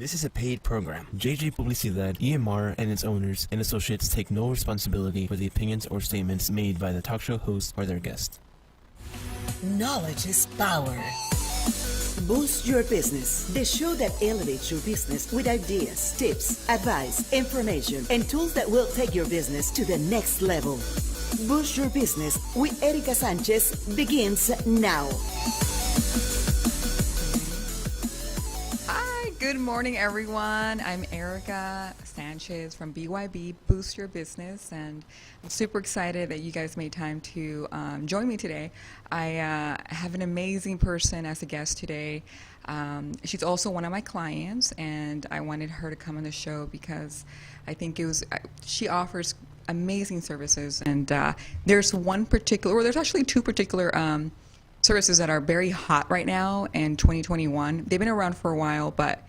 This is a paid program. JJ Publicidad, EMR, and its owners and associates take no responsibility for the opinions or statements made by the talk show host or their guest. Knowledge is power. Boost Your Business, the show that elevates your business with ideas, tips, advice, information, and tools that will take your business to the next level. Boost Your Business with Erica Sanchez begins now. Hi, good morning, everyone. I'm Erica Sanchez from BYB Boost Your Business, and I'm super excited that you guys made time to join me today. I have an amazing person as a guest today. She's also one of my clients, and I wanted her to come on the show because I think she offers amazing services, and there's actually two particular services that are very hot right now in 2021. They've been around for a while, but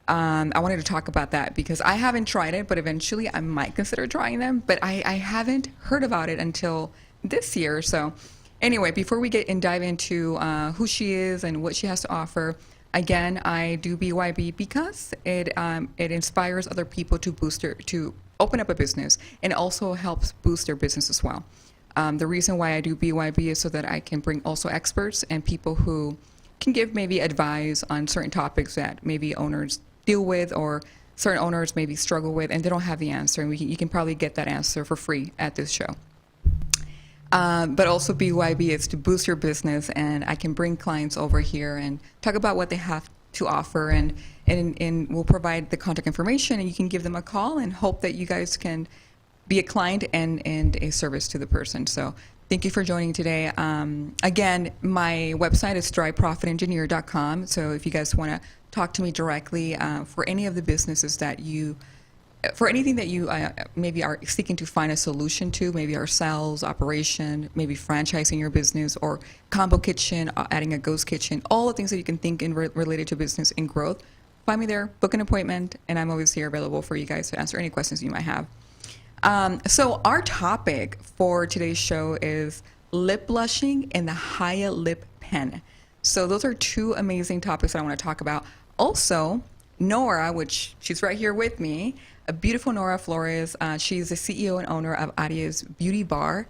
I wanted to talk about that because I haven't tried it, but eventually I might consider trying them, but I haven't heard about it until this year. So anyway, before we dive into who she is and what she has to offer, again, I do BYB because it inspires other people to open up a business, and also helps boost their business as well. The reason why I do BYB is so that I can bring also experts and people who can give maybe advice on certain topics that maybe owners deal with, or certain owners maybe struggle with, and they don't have the answer. And you can probably get that answer for free at this show. But also BYB is to boost your business, and I can bring clients over here and talk about what they have to offer, and we'll provide the contact information, and you can give them a call and hope that you guys can be a client and a service to the person. So thank you for joining today. Again, my website is thriveprofitengineer.com. So if you guys want to talk to me directly for any of the businesses for anything that you maybe are seeking to find a solution to, maybe our sales, operation, maybe franchising your business, or combo kitchen, adding a ghost kitchen, all the things that you can think in related to business and growth, find me there, book an appointment, and I'm always here available for you guys to answer any questions you might have. So our topic for today's show is lip blushing and the Haya lip pen. So those are two amazing topics that I want to talk about. Also, Nora, which she's right here with me, a beautiful Nora Flores. She's the CEO and owner of Aries Beauty Bar.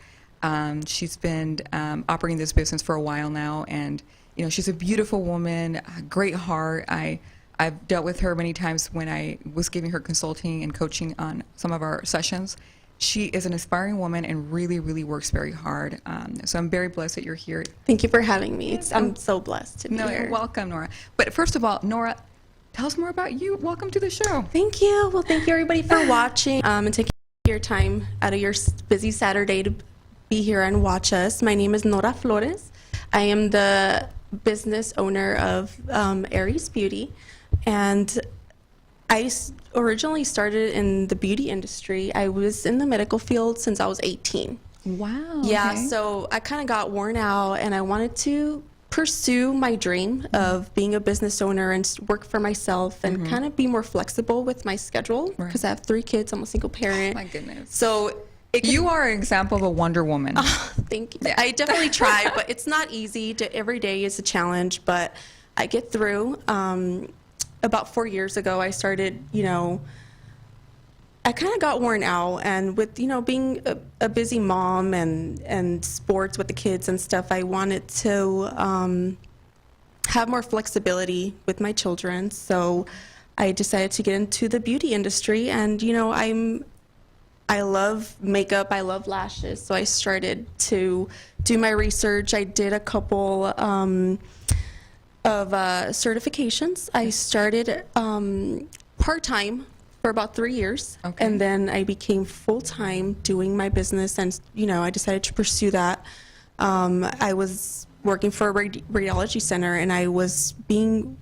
She's been operating this business for a while now, and she's a beautiful woman, a great heart. I've dealt with her many times when I was giving her consulting and coaching on some of our sessions. She is an inspiring woman and really, really works very hard. So I'm very blessed that you're here. Thank you for having me. I'm so blessed to be here. No, you're welcome, Nora. But first of all, Nora, tell us more about you. Welcome to the show. Thank you. Well, thank you everybody for watching and taking your time out of your busy Saturday to be here and watch us. My name is Nora Flores. I am the business owner of Aries Beauty. And I originally started in the beauty industry. I was in the medical field since I was 18. Wow. Yeah, okay. So I kind of got worn out, and I wanted to pursue my dream of being a business owner and work for myself and kind of be more flexible with my schedule, because I have 3 kids. I'm a single parent. Oh, my goodness. So you are an example of a Wonder Woman. Thank you. Yeah. I definitely try, but it's not easy. Every day is a challenge, but I get through. About 4 years ago, I started, I kind of got worn out, and with, being a busy mom and sports with the kids and stuff, I wanted to have more flexibility with my children. So I decided to get into the beauty industry, and, I love makeup, I love lashes, so I started to do my research. I did a couple of certifications. I started part-time for about 3 years, okay. And then I became full-time doing my business, and I decided to pursue that. I was working for a radiology center, and I was being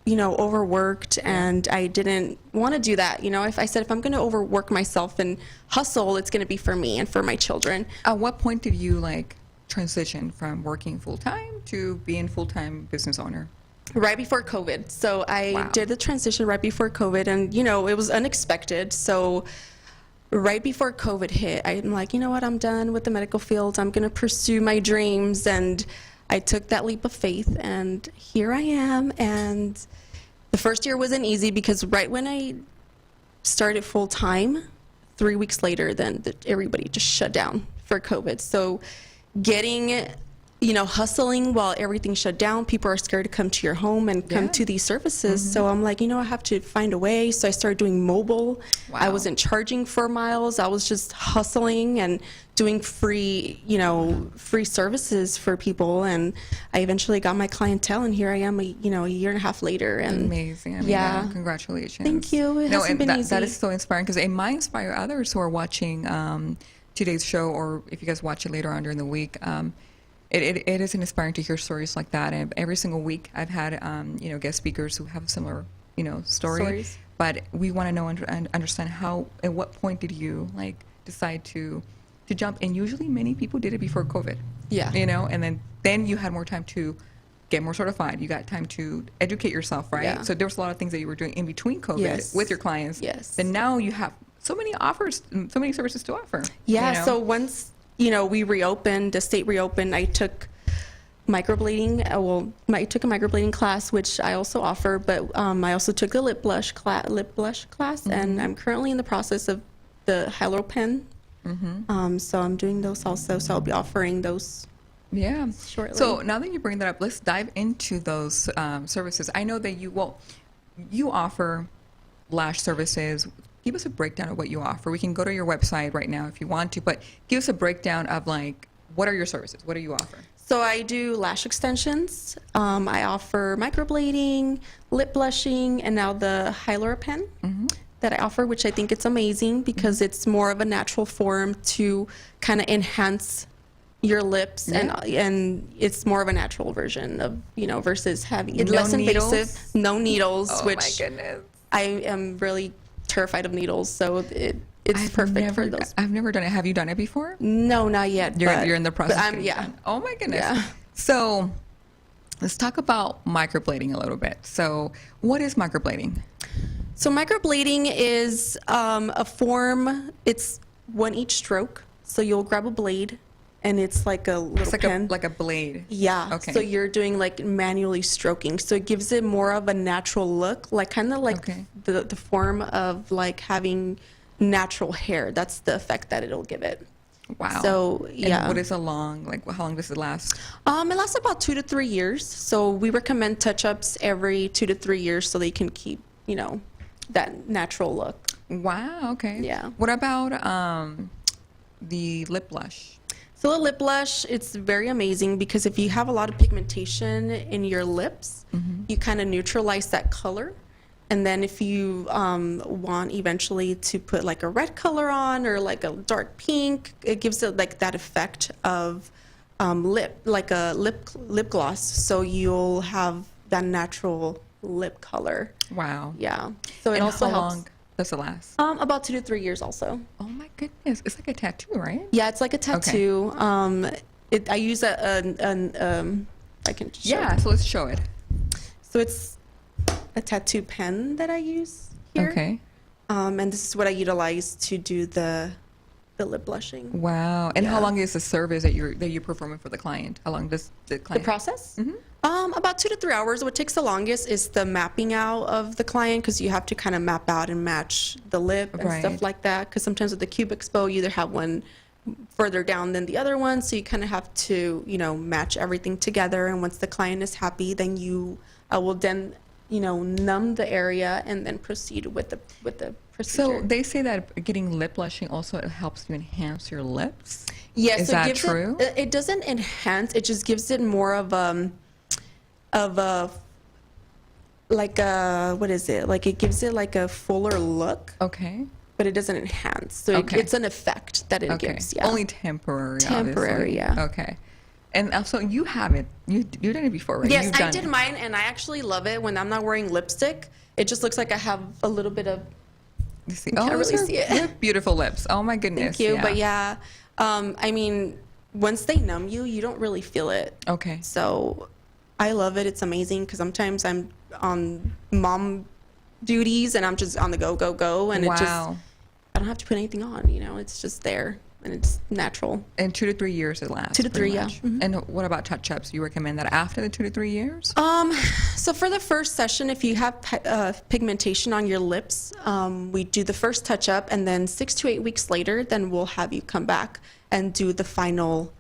overworked, and I didn't want to do that. If I said, if I'm going to overwork myself and hustle, it's going to be for me and for my children. At what point did you transition from working full-time to being full-time business owner? Right before COVID. So I did the transition right before COVID, and it was unexpected. So right before COVID hit, I'm like, you know what, I'm done with the medical field. I'm going to pursue my dreams. And I took that leap of faith, and here I am. And The first year wasn't easy because right when I started full time, 3 weeks later, then everybody just shut down for COVID. So getting, hustling while everything shut down, people are scared to come to your home and come to these services. So I'm like, I have to find a way. So I started doing mobile. I Wow. wasn't charging for miles. I was just hustling and doing free services for people. And I eventually got my clientele, and here I am, a year and a half later. And Amazing. I mean, yeah. Congratulations. Thank you. It hasn't and been that, easy. that is so inspiring because it might inspire others who are watching today's show, or if you guys watch it later on during the week. It is inspiring to hear stories like that. And every single week I've had, guest speakers who have a similar, stories. But we want to know and understand at what point did you decide to jump? And usually many people did it before COVID. Yeah. And then you had more time to get more certified. You got time to educate yourself, right? Yeah. So there was a lot of things that you were doing in between COVID Yes. with your clients. Yes. And now you have so many offers, so many services to offer. Yeah, so once, we reopened, the state reopened, I took microblading. I took a microblading class, which I also offer, but I also took the lip blush class, and I'm currently in the process of the Hyalo pen. So I'm doing those also, so I'll be offering those. Yeah. Shortly. So now that you bring that up, let's dive into those services. I know that you offer lash services. Give us a breakdown of what you offer. We can go to your website right now if you want to, but give us a breakdown of what are your services? What do you offer? So I do lash extensions. I offer microblading, lip blushing, and now the Hyalura pen that I offer, which I think it's amazing because it's more of a natural form to kind of enhance your lips, and it's more of a natural version of versus having it less invasive, no needles. Oh which my goodness! I am really terrified of needles, so it's perfect for those. I've never done it. Have you done it before? No, not yet. You're in the process. But of getting yeah. done. Oh my goodness. Yeah. So let's talk about microblading a little bit. So what is microblading? So microblading is a form. It's one each stroke. So you'll grab a blade, and it's like a little It's pen. like a blade. Yeah. Okay. So you're doing manually stroking. So it gives it more of a natural look, kind of Okay. the form of having natural hair. That's the effect that it'll give it. Wow. So yeah. And what is how long does it last? It lasts about 2 to 3 years. So we recommend touch-ups every 2 to 3 years so they can keep that natural look. Wow. Okay. Yeah. What about the lip blush? So a lip blush, it's very amazing because if you have a lot of pigmentation in your lips, you kind of neutralize that color. And then if you want eventually to put a red color on or a dark pink, it gives it that effect of a lip gloss. So you'll have that natural lip color. Wow. Yeah. So it And also how helps. long does it last? About 2 to 3 years also. Oh my goodness. It's like a tattoo, right? Yeah, it's like a tattoo. I use I can show Yeah. it. So let's show it. So it's a tattoo pen that I use here. Okay. And this is what I utilize to do the lip blushing. Wow. And how Yeah. long is the service that you're performing for the client? How long does the The client? process? About 2 to 3 hours. What takes the longest is the mapping out of the client because you have to kind of map out and match the lip and Right. stuff like that. Because sometimes with the Cube Expo, you either have one further down than the other one, so you kind of have to match everything together. And once the client is happy, then I will then numb the area and then proceed with the procedure. So they say that getting lip blushing also helps you enhance your lips. Yes, Is so that it gives true? It doesn't enhance. It just gives it more of a what is it? It gives it a fuller look, Okay. but it doesn't enhance. So Okay. it's an effect that it Okay. gives. Yeah. Only temporary. Temporary, obviously. yeah. Okay. And also you have it. You've done it before, right? Yes, You've I done did it. mine, and I actually love it when I'm not wearing lipstick. It just looks like I have a little bit of. You see, can't those really are see it. they're beautiful lips. Oh my goodness. Thank you, but yeah, I mean, once they numb you, you don't really feel it. Okay. So I love it. It's amazing because sometimes I'm on mom duties and I'm just on the go, and it just, Wow. I don't have to put anything on, it's just there. and it's natural. And 2 to 3 years it lasts. 2 to 3, pretty yeah. much. Mhm. And what about touch-ups? You recommend that after the 2 to 3 years? So for the first session, if you have pigmentation on your lips, we do the first touch-up, and then 6 to 8 weeks later, then we'll have you come back and do the final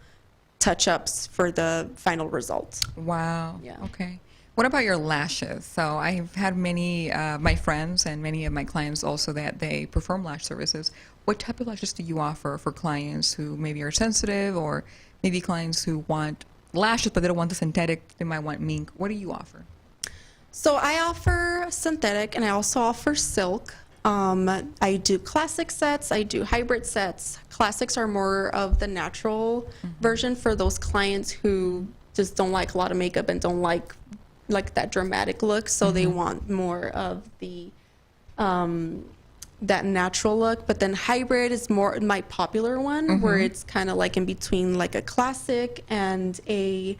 touch-ups for the final result. Wow. Yeah. Okay. What about your lashes? So I've had many my friends and many of my clients also that they perform lash services. What type of lashes do you offer for clients who maybe are sensitive, or maybe clients who want lashes but they don't want the synthetic, they might want mink? What do you offer? So I offer synthetic, and I also offer silk. I do classic sets, I do hybrid sets. Classics are more of the natural version for those clients who just don't like a lot of makeup and don't like that dramatic look, so they want more of the that natural look. But then hybrid is more my popular one, where it's kind of like in between like a classic and a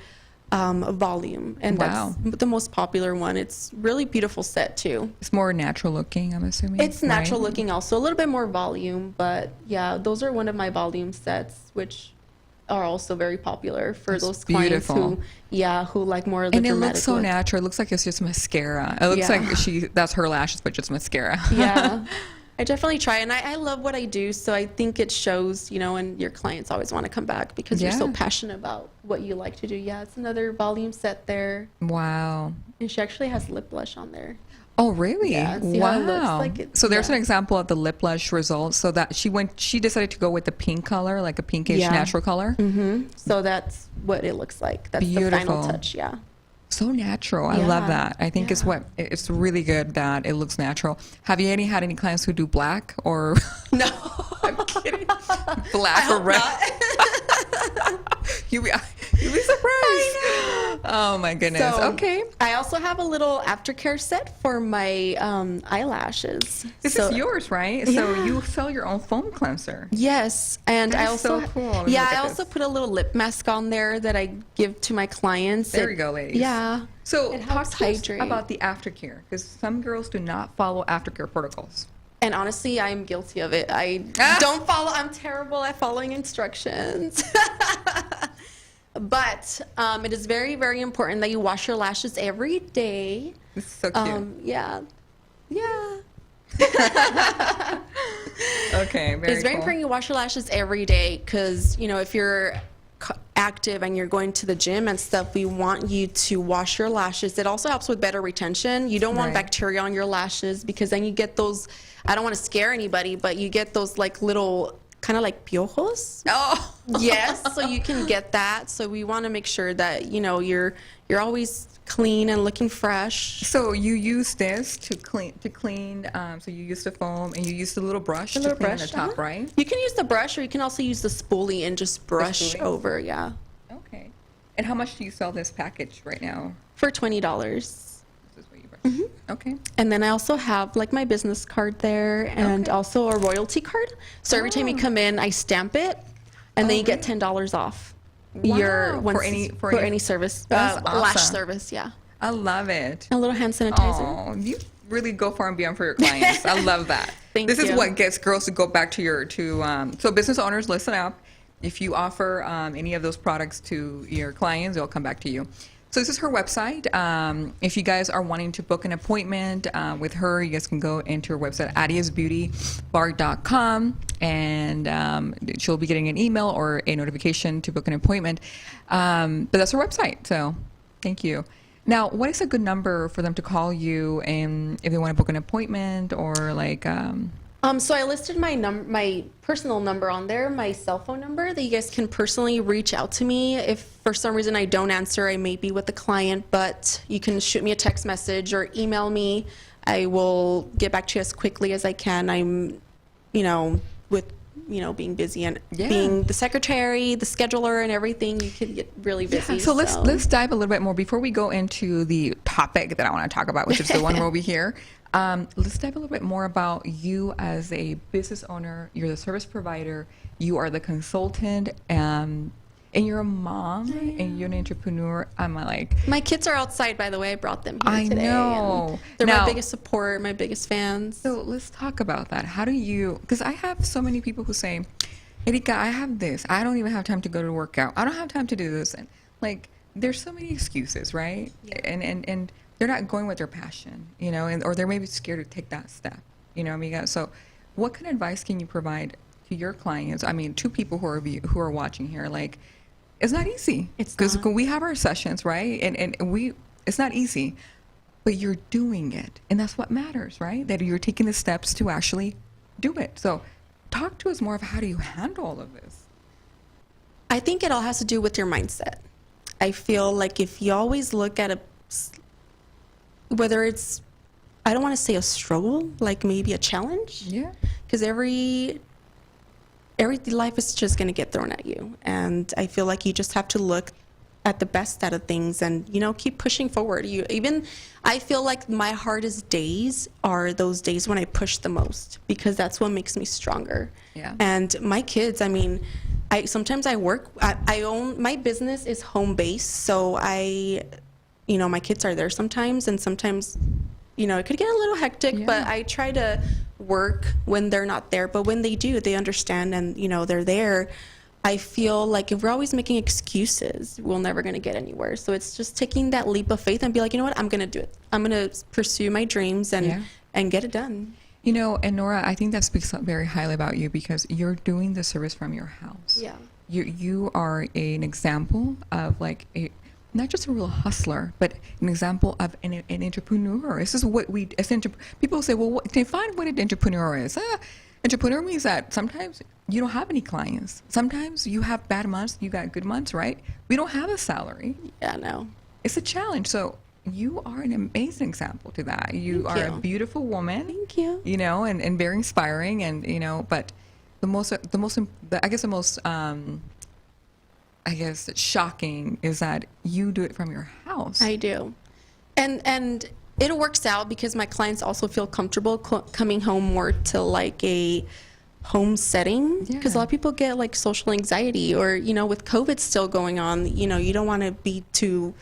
volume, and Wow. that's the most popular one. It's really beautiful set too. It's more natural looking, I'm assuming. It's natural right? looking, also a little bit more volume, but yeah, those are one of my volume sets, which are also very popular for That's those clients beautiful. who like more of the And it dramatic looks so look. natural. It looks like it's just mascara. It looks Yeah. like that's her lashes, but just mascara. Yeah, I definitely try, and I love what I do, so I think it shows, and your clients always want to come back because you're so Yeah. passionate about what you like to do. Yeah, it's another volume set there, Wow. and she actually has lip blush on there. Oh, really? Yeah, see wow. how it looks like it- So there's yeah. an example of the lip blush results. So that she decided to go with the pink color, like a pinkish Yeah. natural color. So that's what it looks like. That's the Beautiful. final touch. Yeah. So natural. I love Yeah. that. I think it's really good that it looks natural. Have you had any clients who do black or No, I'm kidding. black or red? You'd be surprised. Oh my goodness. So, okay. I also have a little aftercare set for my eyelashes. This So- is yours, right? So Yeah. you sell your own foam cleanser. Yes, and That I is also so cool. Let me yeah, look I at also this. put a little lip mask on there that I give to my clients. There we go, ladies. Yeah. So It talk helps to us hydrate. about the aftercare, because some girls do not follow aftercare protocols. And honestly, I'm guilty of it. I don't follow. I'm terrible at following instructions. But it is very, very important that you wash your lashes every day. This is so cute. Yeah. Yeah. Okay, very It's very cool. important you wash your lashes every day because, if you're active and you're going to the gym and stuff, we want you to wash your lashes. It also helps with better retention. You don't want Right. bacteria on your lashes because then you get those, I don't want to scare anybody, but you get those like little kind of like piojos. Oh, Yes, so you can get that. So we want to make sure that, you're always clean and looking fresh. so you use this to clean. So you use the foam and you use the little brush A little to clean brush, the top, uh-huh. right? You can use the brush or you can also use the spoolie and just brush spoolie? over, yeah. Okay. And how much do you sell this package right now? For $20. This is what you brush. Mm-hmm. Okay. And then I also have like my business card there and Okay. also a royalty card. So every time you come in, I stamp it and then you get $10 off Wow. For any- service, That's lash awesome. service, yeah. I love it. A little hand sanitizer. Oh, you really go far and beyond for your clients. I love that. Thank This is you. what gets girls to go back to so business owners, listen up. If you offer any of those products to your clients, they'll come back to you. So this is her website. If you guys are wanting to book an appointment with her, you guys can go into her website, ariasbeautybar.com, and she'll be getting an email or a notification to book an appointment. But that's her website. So thank you. Now, what is a good number for them to call you, and if they want to book an appointment or like? So I listed my personal number on there, my cell phone number that you guys can personally reach out to me. If for some reason I don't answer, I may be with the client, but you can shoot me a text message or email me. I will get back to you as quickly as I can. I'm, with being busy and Yeah. being the secretary, the scheduler, and everything, you can get really busy. So let's dive a little bit more before we go into the topic that I want to talk about, which is the one where we here. Let's dive a little bit more about you as a business owner. You're the service provider. You are the consultant, and you're a mom, and you're an entrepreneur. I'm like, My kids are outside, by the way. I brought them here I today. know. And they're Now- my biggest support, my biggest fans. so let's talk about that. How do you? Because I have so many people who say, Erika, I have this. I don't even have time to go to work out. I don't have time to do this. And like, there's so many excuses, right? Yeah. And they're not going with their passion, you know, and or they're maybe scared to take that step, you know, amiga. So, what kind of advice can you provide to your clients? I mean, to people who are watching here, like, it's not easy. It's because not. we have our sessions, right? And we, it's not easy, but you're doing it, and that's what matters, right? That you're taking the steps to actually do it. So, talk to us more of how do you handle all of this? I think it all has to do with your mindset. I feel like if you always look at whether it's, I don't want to say a struggle, like maybe a challenge. Yeah. Because every life is just going to get thrown at you. And I feel like you just have to look at the best out of things and, you know, keep pushing forward. I feel like my hardest days are those days when I push the most, because that's what makes me stronger. Yeah. And my kids, I mean, sometimes I work, I own, my business is home based. So you know, my kids are there sometimes, and sometimes, you know, it could get a little hectic, Yeah. but I try to work when they're not there. But when they do, they understand and, you know, they're there. I feel like if we're always making excuses, we're never going to get anywhere. So it's just taking that leap of faith and be like, you know what, I'm going to do it. I'm going to pursue my dreams and get it done. You know, and Nora, I think that speaks very highly about you because you're doing the service from your house. Yeah. You are an example of like not just a real hustler, but an example of an entrepreneur. This is what people say, well, define what an entrepreneur is. Entrepreneur means that sometimes you don't have any clients. Sometimes you have bad months, you got good months, right? We don't have a salary. Yeah, no. It's a challenge. So you are an amazing example to that. You Thank are you. a beautiful woman. Thank you. You know, and very inspiring, and you know, but I guess shocking is that you do it from your house. I do. And it works out because my clients also feel comfortable coming home more to like a home setting, because a lot of people get like social anxiety, or, you know, with COVID still going on, you know, you don't want to be too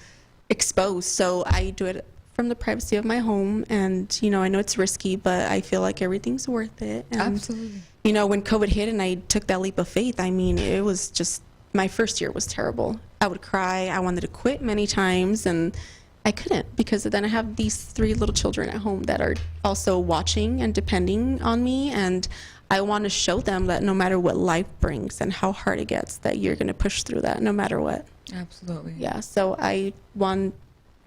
exposed. So I do it from the privacy of my home, and, you know, I know it's risky, but I feel like everything's worth it. And, Absolutely. you know, when COVID hit and I took that leap of faith, I mean, it was just, my first year was terrible. I would cry. I wanted to quit many times, and I couldn't, because then I have these 3 little children at home that are also watching and depending on me. And I want to show them that no matter what life brings and how hard it gets, that you're going to push through that no matter what. Absolutely. Yeah. So I want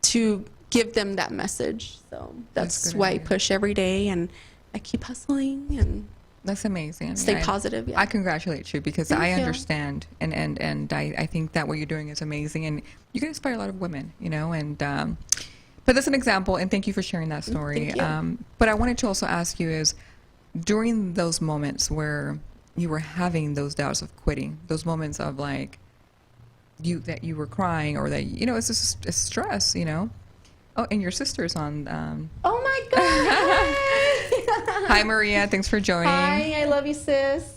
to give them that message. So that's good why I idea. push every day, and I keep hustling and That's amazing. stay I- positive. Yeah. I congratulate you because Thank I you. understand, and I think that what you're doing is amazing, and you can inspire a lot of women, you know, and but that's an example, and thank you for sharing that story. Thank you. But I wanted to also ask you is, during those moments where you were having those doubts of quitting, those moments of like that you were crying, or that, you know, it's just it's stress, you know. Oh, and your sister's on. Oh my God. Hi, Maria. Thanks for joining. Hi, I love you, sis.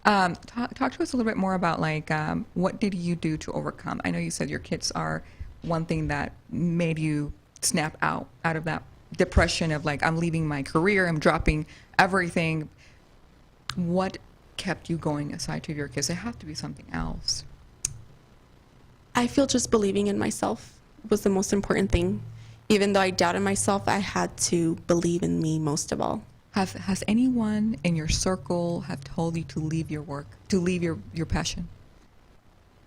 Talk to us a little bit more about like what did you do to overcome? I know you said your kids are one thing that made you snap out of that depression of like, I'm leaving my career, I'm dropping everything. What kept you going aside to your kids? There have to be something else. I feel just believing in myself was the most important thing. Even though I doubted myself, I had to believe in me most of all. Has anyone in your circle have told you to leave your work, to leave your passion?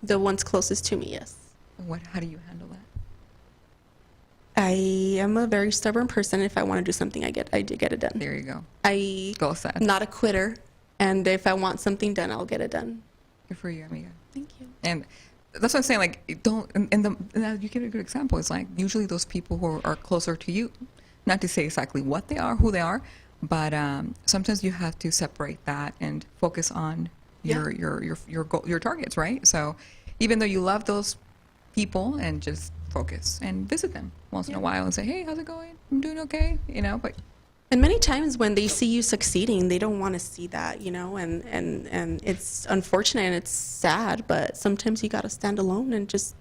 The ones closest to me, yes. How do you handle that? I am a very stubborn person. If I want to do something, I do get it done. There you go. I'm Set. not a quitter, and if I want something done, I'll get it done. Good for you, amiga. Thank you. And that's what I'm saying. Like, don't. And you give a good example. It's like usually those people who are closer to you, not to say exactly what they are, who they are, but sometimes you have to separate that and focus on your goal, your targets, right? So, even though you love those people, and just focus and visit them once in a while and say, hey, how's it going? I'm doing okay, you know. But And many times when they see you succeeding, they don't want to see that, you know, and it's unfortunate and it's sad, but sometimes you got to stand alone and just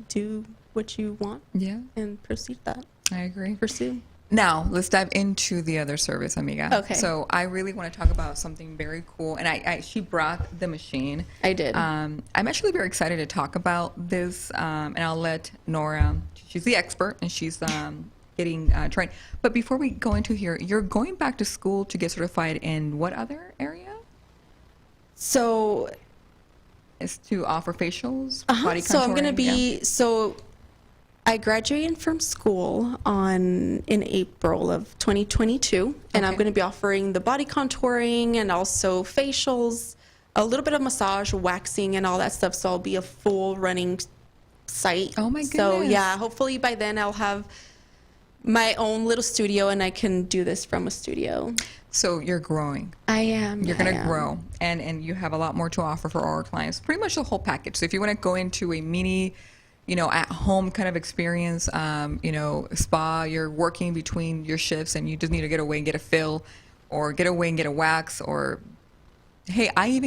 do what you want yeah, and proceed that. I agree. Pursue. Now, let's dive into the other service, amiga. Okay. So I really want to talk about something very cool. And she brought the machine. I did. I'm actually very excited to talk about this. And I'll let Nora, she's the expert, and she's getting trained. But before we go into here, you're going back to school to get certified in what other area? So, Is to offer facials, body contouring? so I'm going to be, yeah. so I graduated from school in April of 2022, and I'm Okay. going to be offering the body contouring and also facials, a little bit of massage, waxing, and all that stuff. So I'll be a full running site. Oh my So goodness. yeah, hopefully by then I'll have my own little studio and I can do this from a studio. So you're growing. I am. You're I going to am. grow, and you have a lot more to offer for our clients. Pretty much the whole package. So if you want to go into a mini, at home kind of experience, spa, you're working between your shifts and you just need to get away and get a fill, or get away and get a wax, or hey, I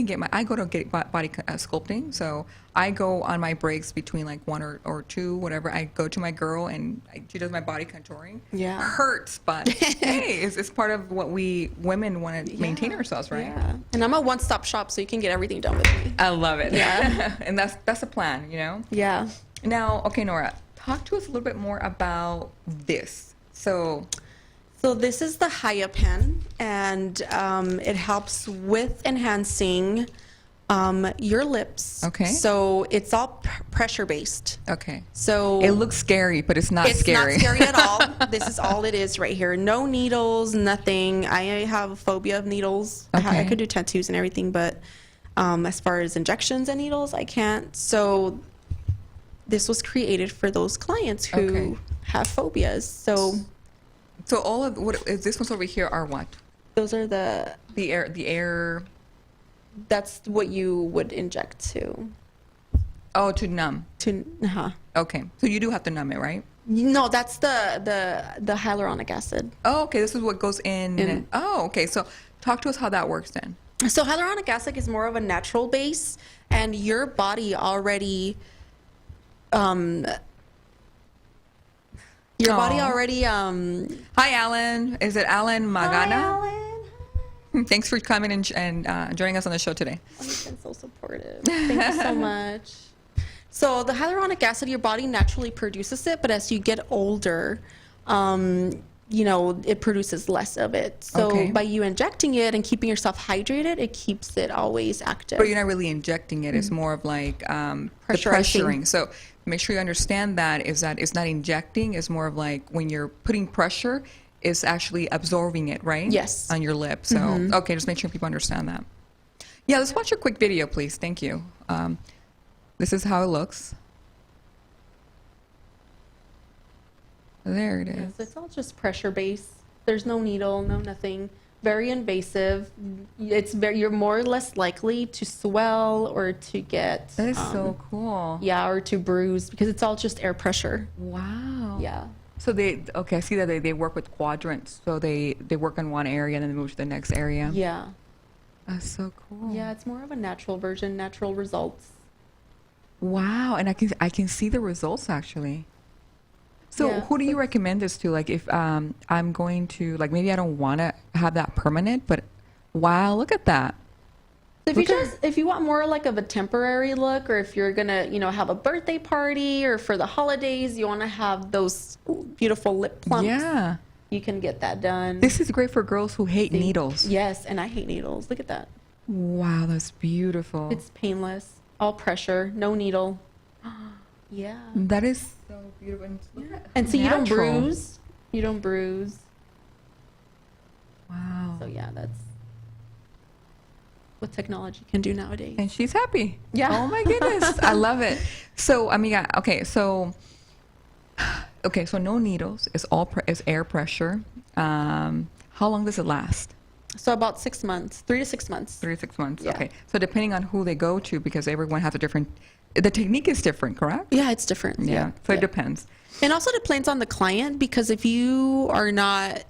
go to get body sculpting. So I go on my breaks between like one or two, whatever. I go to my girl and she does my body contouring. Yeah. Hurts, but hey, it's part of what we women want to maintain ourselves, right? Yeah. And I'm a one-stop shop, so you can get everything done with me. I love it. Yeah. And that's a plan, Yeah. Now, okay, Nora, talk to us a little bit more about this. So this is the Haya pen, and it helps with enhancing your lips. Okay. So it's all pressure based. okay. So It looks scary, but it's not it's scary. not scary at all. This is all it is right here. No needles, nothing. I have a phobia of needles. I Okay. could do tattoos and everything, but as far as injections and needles, I can't. So this was created for those clients who Okay. have phobias. So all of what is this ones over here are what? Those are the The air. that's what you would inject to To numb. Okay, so you do have to numb it, right? No, that's the hyaluronic acid. Oh, okay. This is what goes in. Oh, okay. So talk to us how that works then. So hyaluronic acid is more of a natural base, and your body already your body Aw. already Hi, Alan. Is it Alan Magana? Alan. Thanks for coming and joining us on the show today. Oh, you've been so supportive. Thank you so much. So the hyaluronic acid, your body naturally produces it, but as you get older, it produces less of it. So Okay. by you injecting it and keeping yourself hydrated, it keeps it always active. But you're not really injecting it. It's more of like the Pressurizing. pressuring. So make sure you understand that it's not injecting. It's more of like when you're putting pressure, it's actually absorbing it, right? Yes. On your lip. So, okay, just make sure people understand that. Yeah, let's watch a quick video, please. Thank you. This is how it looks. There it is. Yes, it's all just pressure based. There's no needle, no nothing. Very invasive. You're more or less likely to swell or to get That is so cool. or to bruise because it's all just air pressure. Wow. Yeah. So I see that they work with quadrants. So they work in one area and then they move to the next area. Yeah. That's so cool. Yeah, it's more of a natural version, natural results. Wow, and I can see the results actually. So Yeah. who do you recommend this to? Like if I'm going to maybe I don't want to have that permanent, but wow, look at that. So if you want more like of a temporary look, or if you're gonna have a birthday party or for the holidays, you want to have those beautiful lip plumps. Yeah. You can get that done. This is great for girls who hate needles. Yes, and I hate needles. Look at that. Wow, that's beautiful. It's painless. All pressure, no needle. Yeah. That is so beautiful. And so you don't Natural. bruise. You don't bruise. Wow. So yeah, that's what technology can do nowadays. And she's happy. Yeah. Oh my goodness. I love it. So, amiga, so no needles. It's it's air pressure. How long does it last? So about 6 months, 3 to 6 months. 3 to 6 months. Yeah. Okay. So depending on who they go to, because everyone has a different, the technique is different, correct? Yeah, it's different. Yeah. So Yeah. it depends. And also depends on the client, because if you are not,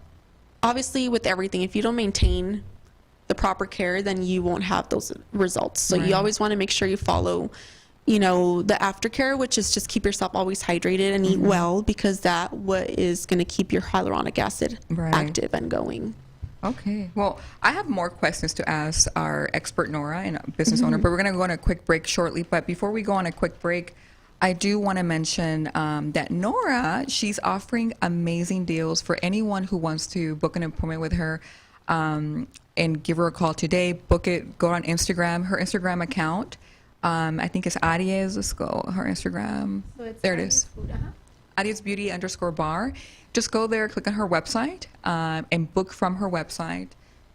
obviously with everything, if you don't maintain the proper care, then you won't have those results. So Right. you always want to make sure you follow the aftercare, which is just keep yourself always hydrated and eat well, because that what is going to keep your hyaluronic acid active and going. Okay. Well, I have more questions to ask our expert Nora and business owner, but we're going to go on a quick break shortly. But before we go on a quick break, I do want to mention that Nora, she's offering amazing deals for anyone who wants to book an appointment with her, and give her a call today. Book it. Go on Instagram. Her Instagram account, I think it's Aries. Let's go. Her Instagram. So there it is. Aries Beauty _bar. Just go there, click on her website, and book from her website.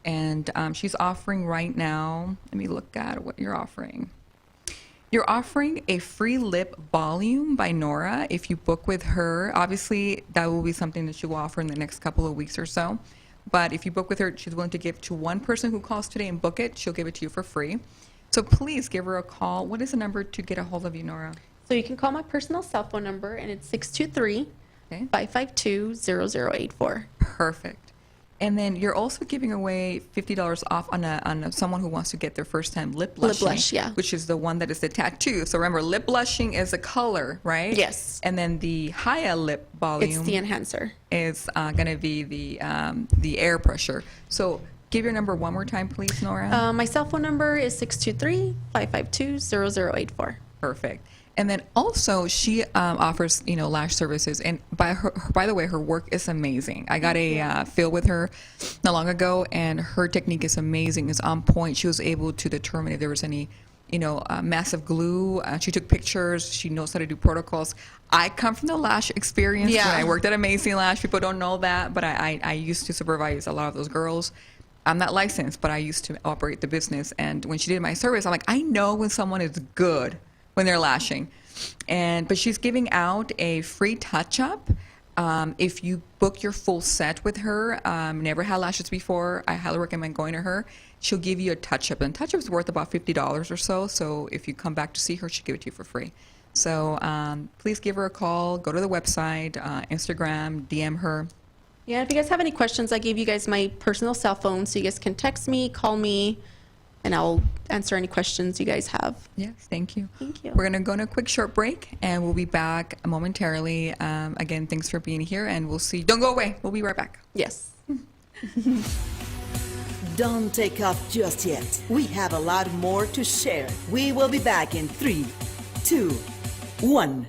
And she's offering right now, let me look at what you're offering. You're offering a free lip volume by Nora if you book with her. Obviously, that will be something that she will offer in the next couple of weeks or so. But if you book with her, she's willing to give to one person who calls today and book it. She'll give it to you for free. So please give her a call. What is the number to get a hold of you, Nora? So you can call my personal cell phone number, and it's 623-552-0084. Perfect. And then you're also giving away $50 off on someone who wants to get their first time lip blushing. Lip blush, yeah. Which is the one that is the tattoo. So remember, lip blushing is a color, right? Yes. And then the higher lip volume. It's the enhancer. Is going to be the air pressure. So give your number one more time, please, Nora. My cell phone number is 623-552-0084. Perfect. And then also she offers, lash services. And by the way, her work is amazing. I got a feel with her not long ago, and her technique is amazing. It's on point. She was able to determine if there was any, massive glue. She took pictures. She knows how to do protocols. I come from the lash experience. Yeah. When I worked at Amazing Lash. People don't know that, but I used to supervise a lot of those girls. I'm not licensed, but I used to operate the business. And when she did my service, I'm like, I know when someone is good when they're lashing. But she's giving out a free touch-up if you book your full set with her. Never had lashes before. I highly recommend going to her. She'll give you a touch-up, and touch-up is worth about $50 or so. So if you come back to see her, she'll give it to you for free. So please give her a call. Go to the website, Instagram, DM her. Yeah, if you guys have any questions, I gave you guys my personal cell phone, so you guys can text me, call me, and I'll answer any questions you guys have. Yes, thank you. Thank you. We're going to go on a quick short break, and we'll be back momentarily. Again, thanks for being here, and we'll see. Don't go away. We'll be right back. Yes. Don't take off just yet. We have a lot more to share. We will be back in 3, 2, 1.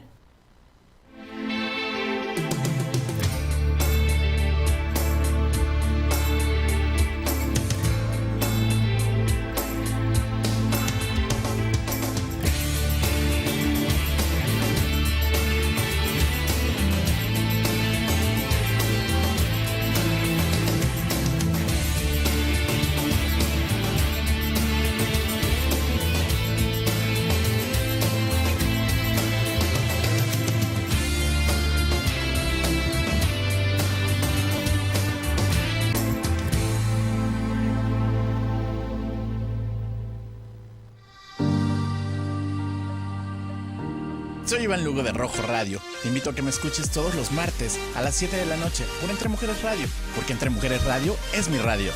Soy Iván Lugo de Rojo Radio. Te invito a que me escuches todos los martes a las 7 de la noche por Entre Mujeres Radio, porque Entre Mujeres Radio es mi radio.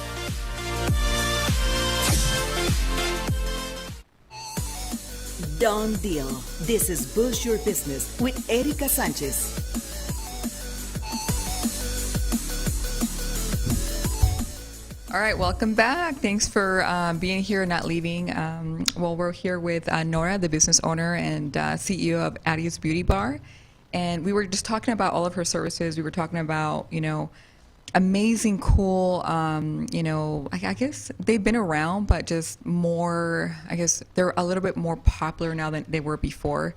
Done deal. This is Boost Your Business with Erika Sanchez. All right, welcome back. Thanks for being here and not leaving. We're here with Nora, the business owner and CEO of Aries Beauty Bar. And we were just talking about all of her services. We were talking about, amazing, cool, I guess they've been around, but just more, I guess they're a little bit more popular now than they were before.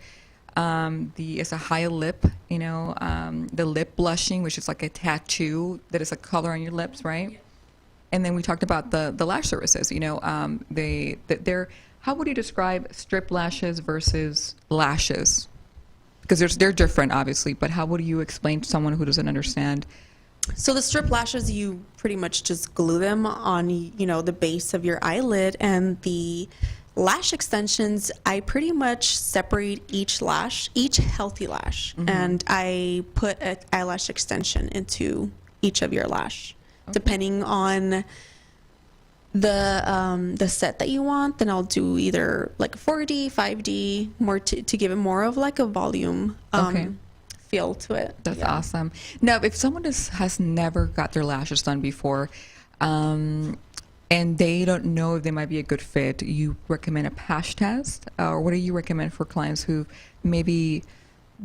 It's a high lip, the lip blushing, which is like a tattoo that is a color on your lips, right? And then we talked about the lash services. They're how would you describe strip lashes versus lashes? Because they're different, obviously. But how would you explain to someone who doesn't understand? So the strip lashes, you pretty much just glue them on, the base of your eyelid, and the lash extensions, I pretty much separate each healthy lash, and I put an eyelash extension into each of your lash. Depending on the set that you want, then I'll do either like 4D, 5D, more to give it more of like a volume feel to it. That's awesome. Now, if someone has never got their lashes done before, and they don't know if they might be a good fit, you recommend a patch test, or what do you recommend for clients who maybe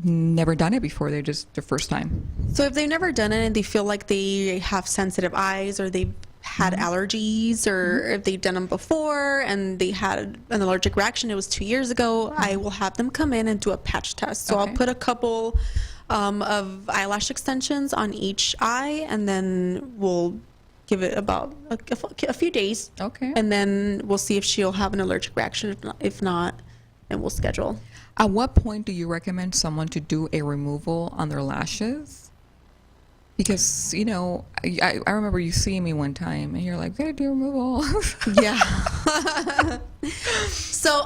never done it before? They're just their first time. So if they've never done it and they feel like they have sensitive eyes, or they've had allergies, or if they've done them before and they had an allergic reaction, it was 2 years ago, I will have them come in and do a patch test. So I'll put a couple of eyelash extensions on each eye, and then we'll give it about a few days. Okay. And then we'll see if she'll have an allergic reaction. If not, then we'll schedule. At what point do you recommend someone to do a removal on their lashes? Because, you know, I remember you seeing me one time and you're like, "Gotta do removal." Yeah. So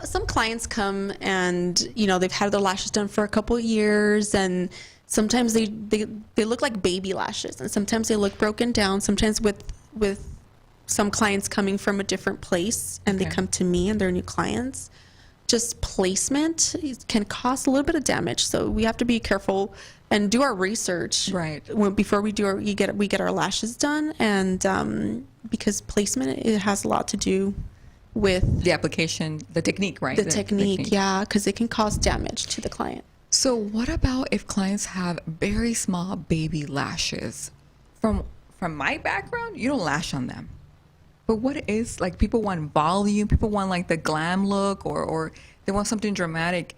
some clients come and, you know, they've had their lashes done for a couple of years, and sometimes they look like baby lashes, and sometimes they look broken down. Sometimes with some clients coming from a different place and they come to me and they're new clients, just placement can cause a little bit of damage. So we have to be careful and do our research before we get our lashes done, and because placement, it has a lot to do with the application, the technique, right? The technique, yeah, because it can cause damage to the client. So what about if clients have very small baby lashes? From my background, you don't lash on them. But what is, like, people want volume, people want like the glam look, or they want something dramatic,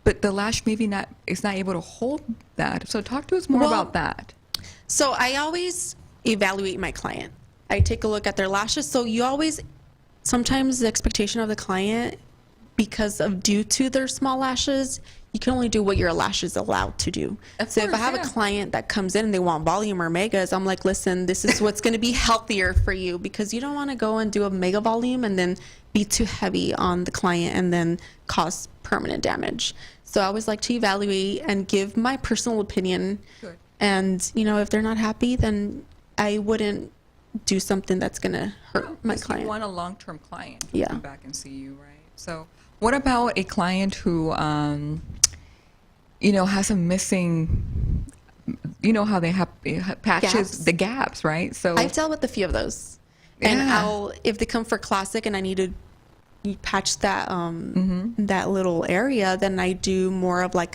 but the lash maybe is not able to hold that. So talk to us more about that. So I always evaluate my client. I take a look at their lashes. So sometimes the expectation of the client, due to their small lashes, you can only do what your lash is allowed to do. So if I have a client that comes in and they want volume or megas, I'm like, listen, this is what's going to be healthier for you, because you don't want to go and do a mega volume and then be too heavy on the client and then cause permanent damage. So I always like to evaluate and give my personal opinion. Good. And, you know, if they're not happy, then I wouldn't do something that's going to hurt my client. You want a long-term client to Yeah. come back and see you, right? So what about a client who, you know, has a missing, you know how they have patches, Gaps. the gaps, right? So I've dealt with a few of those. And if they come for classic and I need to patch that that little area, then I do more of like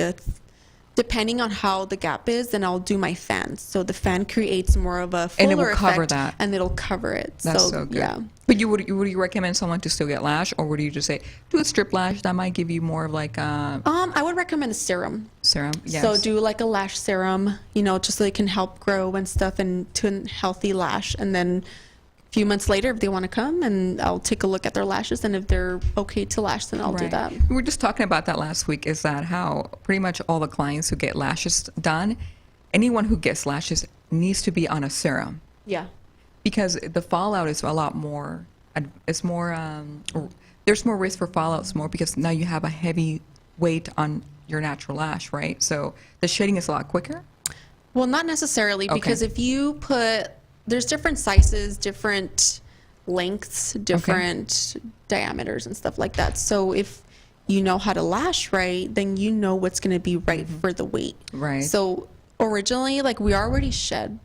depending on how the gap is, then I'll do my fan. So the fan creates more of a fuller and it will cover effect, that, and it'll cover it. That's so good. Yeah. But would you recommend someone to still get lash, or would you just say do a strip lash that might give you more of like a I would recommend a serum. serum? Yes. So do like a lash serum, you know, just so it can help grow and stuff, and to a healthy lash. And then a few months later, if they want to come, and I'll take a look at their lashes, and if they're okay to lash, then I'll do that. We were just talking about that last week, is that how pretty much all the clients who get lashes done, anyone who gets lashes needs to be on a serum, Yeah. because the fallout is a lot more, it's more, there's more risk for fallouts more, because now you have a heavy weight on your natural lash, right? So the shedding is a lot quicker? Well, not necessarily, because if you there's different sizes, different lengths, different diameters and stuff like that. So if you know how to lash right, then you know what's going to be right for the weight. Right. So originally, like, we already shed,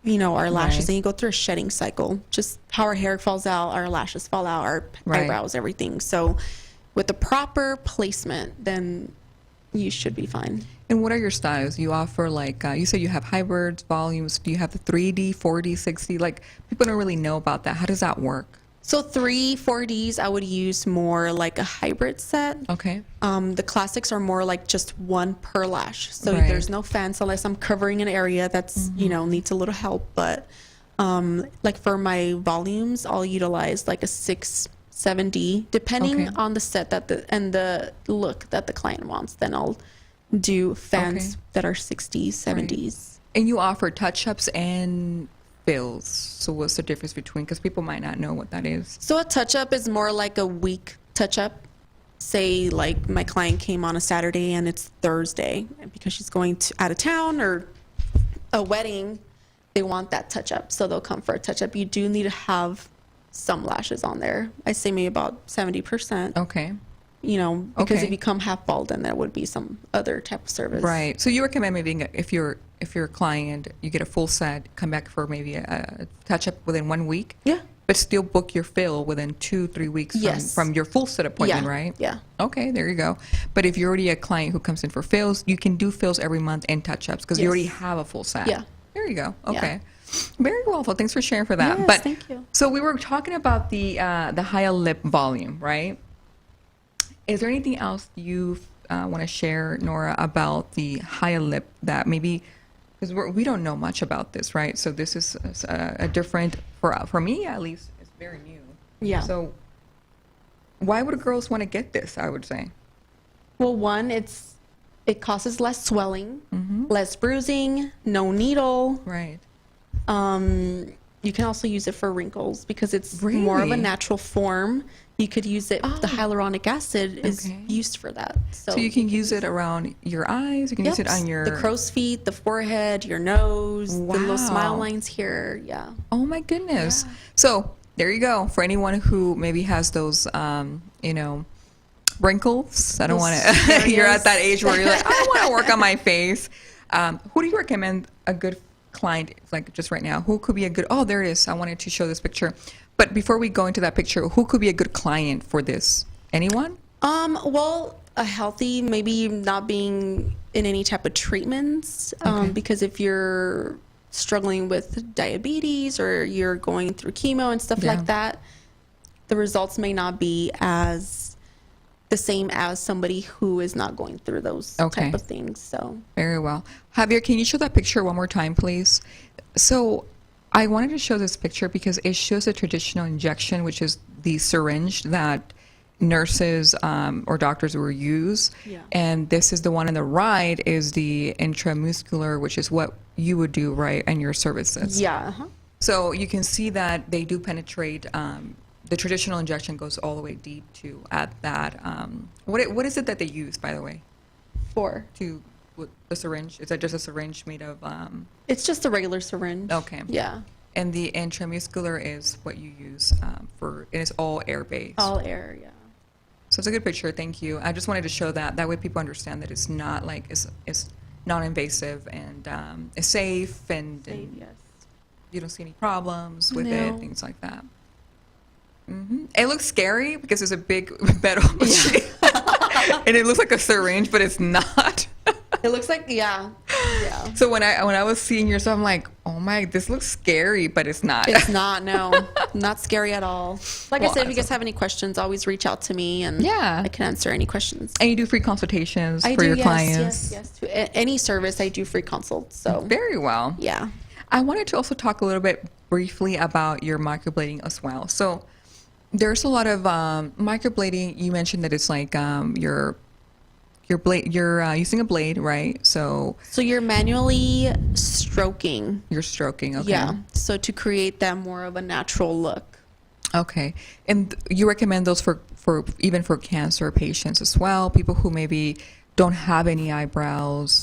you know, our lashes, and you go through a shedding cycle. Just how our hair falls out, our lashes fall out, our eyebrows, everything. So with the proper placement, then you should be fine. And what are your styles? You offer, like, you said you have hybrids, volumes. Do you have the 3D, 4D, 6D? Like, people don't really know about that. How does that work? So 4Ds, I would use more like a hybrid set. Okay. The classics are more like just one per lash. So there's no fence unless I'm covering an area that's, you know, needs a little help. But like for my volumes, I'll utilize like a 6, 7D, depending on the set and the look that the client wants. Then I'll do fans that are 60s, 70s. And you offer touch-ups and fills. So what's the difference between, because people might not know what that is? So a touch-up is more like a week touch-up. Say like my client came on a Saturday and it's Thursday because she's going out of town or a wedding. they want that touch up, so they'll come for a touch up. You do need to have some lashes on there. I say maybe about 70%. Okay. You know, because Okay. if you come half bald, then there would be some other type of service. Right. So you recommend maybe if you're a client, you get a full set, come back for maybe a touch up within 1 week. Yeah. But still book your fill within 2-3 weeks Yes. from your full set appointment, Yeah. right? Yeah. Okay, there you go. But if you're already a client who comes in for fills, you can do fills every month and touch ups because you Yes. already have a full set. Yeah. There you go. Yeah. Okay. Very well. Well, thanks for sharing for that. Yes, but thank you. So we were talking about the higher lip volume, right? Is there anything else you want to share, Nora, about the higher lip that maybe, because we don't know much about this, right? So this is a different, for me at least, it's very new. Yeah. So why would girls want to get this, I would say? Well, one, it causes less swelling, less bruising, no needle. Right. You can also use it for wrinkles because it's more of a Really? natural form. You could use it. The hyaluronic acid is Okay. used for that. So you can use it around your eyes, you can use it on your... the crow's feet, the forehead, your nose, the little smile Wow. lines here. Yeah. Oh my goodness. Yeah. So there you go. For anyone who maybe has those, wrinkles, I don't want Those to, you're at areas. that age where you're like, I don't want to work on my face. Who do you recommend a good client, like just right now? Who could be a good, oh, there it is. I wanted to show this picture. But before we go into that picture, who could be a good client for this? Anyone? Well, a healthy, maybe not being in any type of treatments, Okay. because if you're struggling with diabetes or you're going through chemo and stuff Yeah. like that, the results may not be as the same as somebody who is not going through those Okay. type of things. So Very well. Javier, can you show that picture one more time, please? So I wanted to show this picture because it shows a traditional injection, which is the syringe that nurses or doctors will use. Yeah. And this is the one on the right is the intramuscular, which is what you would do, right, in your services. yeah, uh-huh. So you can see that they do penetrate. The traditional injection goes all the way deep to at that. What is it that they use, by the way, with the syringe? Is that just a syringe made of? It's just a regular syringe. Okay. Yeah. And the intramuscular is what you use and it's all air based. All air. Yeah. So it's a good picture. Thank you. I just wanted to show that. That way people understand that it's not like it's non-invasive and it's safe and Yes. you don't see any problems with No. it, things like that. It looks scary because it's a big metal machine. And it looks like a syringe, but it's not. It looks like yeah. So when I was seeing your stuff, I'm like, oh my, this looks scary, but it's not. It's not, no. Not scary at all. Like Well, I said, if you guys have any questions, always reach out to me and Yeah. I can answer any questions. And you do free consultations I for do, your yes, clients. yes. To any service, I do free consults. So Very well. yeah. I wanted to also talk a little bit briefly about your microblading as well. So there's a lot of microblading. You mentioned that it's like you're using a blade, right? So So you're manually stroking. you're stroking. Okay. Yeah. So to create that more of a natural look. Okay. And you recommend those for even for cancer patients as well, people who maybe don't have any eyebrows.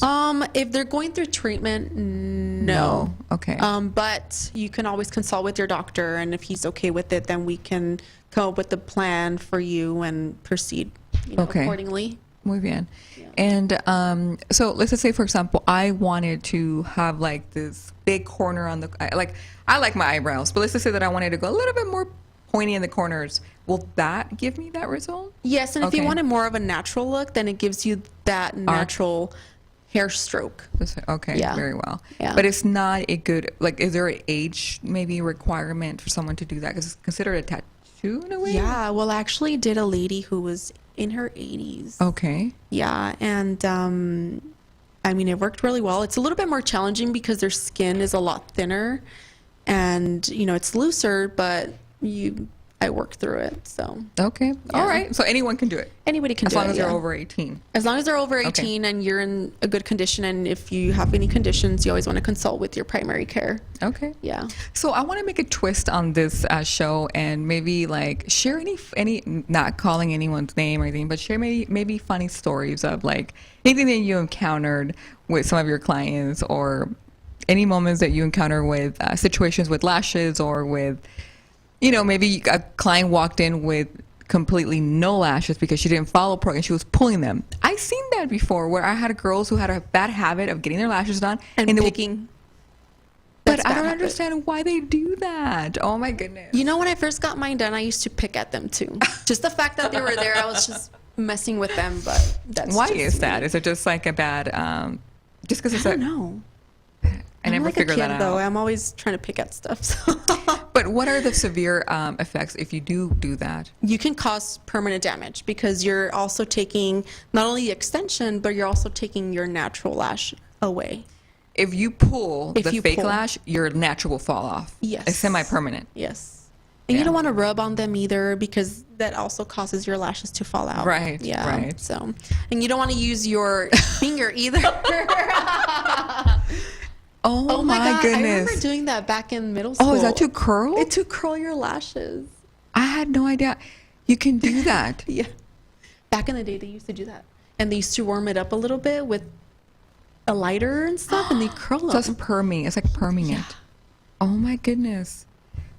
If they're going through treatment, no. Okay. But you can always consult with your doctor, and if he's okay with it, then we can come up with a plan for you and proceed, Okay. accordingly. Muy bien. And so let's just say, for example, I wanted to have like this big corner on I like my eyebrows, but let's just say that I wanted to go a little bit more pointy in the corners. Will that give me that result? Yes, and if you Okay. wanted more of a natural look, then it gives you that natural hair stroke. Okay, Yeah. very well. Yeah. But it's not a good, like, is there an age maybe requirement for someone to do that? Because it's considered a tattoo in a way? Yeah, well, I actually did a lady who was in her 80s. Okay. Yeah, and I mean, it worked really well. It's a little bit more challenging because their skin is a lot thinner and, it's looser, but I worked through it. So Okay. Yeah. All right. So anyone can do it. anybody can As do long it. as they're yeah. over 18. As long as they're over 18 and you're in a good condition, and if you have any conditions, you always want to consult with your primary care. Okay. Yeah. So I want to make a twist on this show and maybe like share any not calling anyone's name or anything, but share maybe funny stories of like anything that you encountered with some of your clients or any moments that you encounter with situations with lashes, or with, maybe a client walked in with completely no lashes because she didn't follow program, she was pulling them. I've seen that before, where I had girls who had a bad habit of getting their lashes done and they picking. But I don't understand why they do that. Oh my goodness. When I first got mine done, I used to pick at them too. Just the fact that they were there, I was just messing with them. But that's why just is that? me. Is it just like a bad, just because it's I don't know. I never like figured a kid, that out. though. I'm always trying to pick at stuff. So. But what are the severe effects if you do that? You can cause permanent damage because you're also taking not only the extension, but you're also taking your natural lash away. If you pull If the you fake pull. lash, your natural will fall off. Yes. It's semi-permanent. Yes. And Yeah. you don't want to rub on them either because that also causes your lashes to fall out. Right, Yeah. right. So, and you don't want to use your finger either. Oh, my God. goodness. I remember doing that back in middle school. Oh, is that to curl? It to curl your lashes. I had no idea. You can do that. Yeah. Back in the day, they used to do that. And they used to warm it up a little bit with a lighter and stuff, and they curl So it's them. perming. It's like perming Yeah. it. Oh my goodness.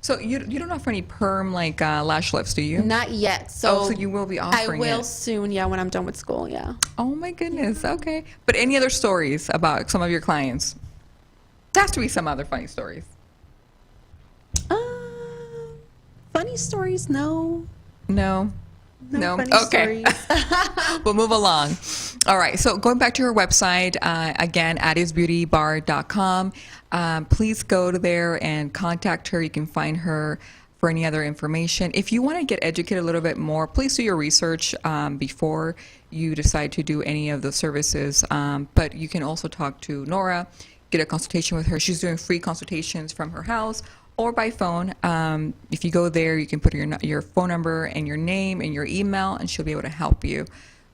So you don't offer any perm like lash lifts, do you? Not yet. So, so you will be I offering will it. soon, yeah, when I'm done with school, yeah. Oh my goodness. Okay. But any other stories about some of your clients? There has to be some other funny stories. Funny stories, no. No. No funny Okay. stories. We'll move along. All right. So going back to her website, again, ariesbeautybar.com. Please go to there and contact her. You can find her for any other information. If you want to get educated a little bit more, please do your research before you decide to do any of the services. But you can also talk to Nora, get a consultation with her. She's doing free consultations from her house or by phone. If you go there, you can put your phone number and your name and your email, and she'll be able to help you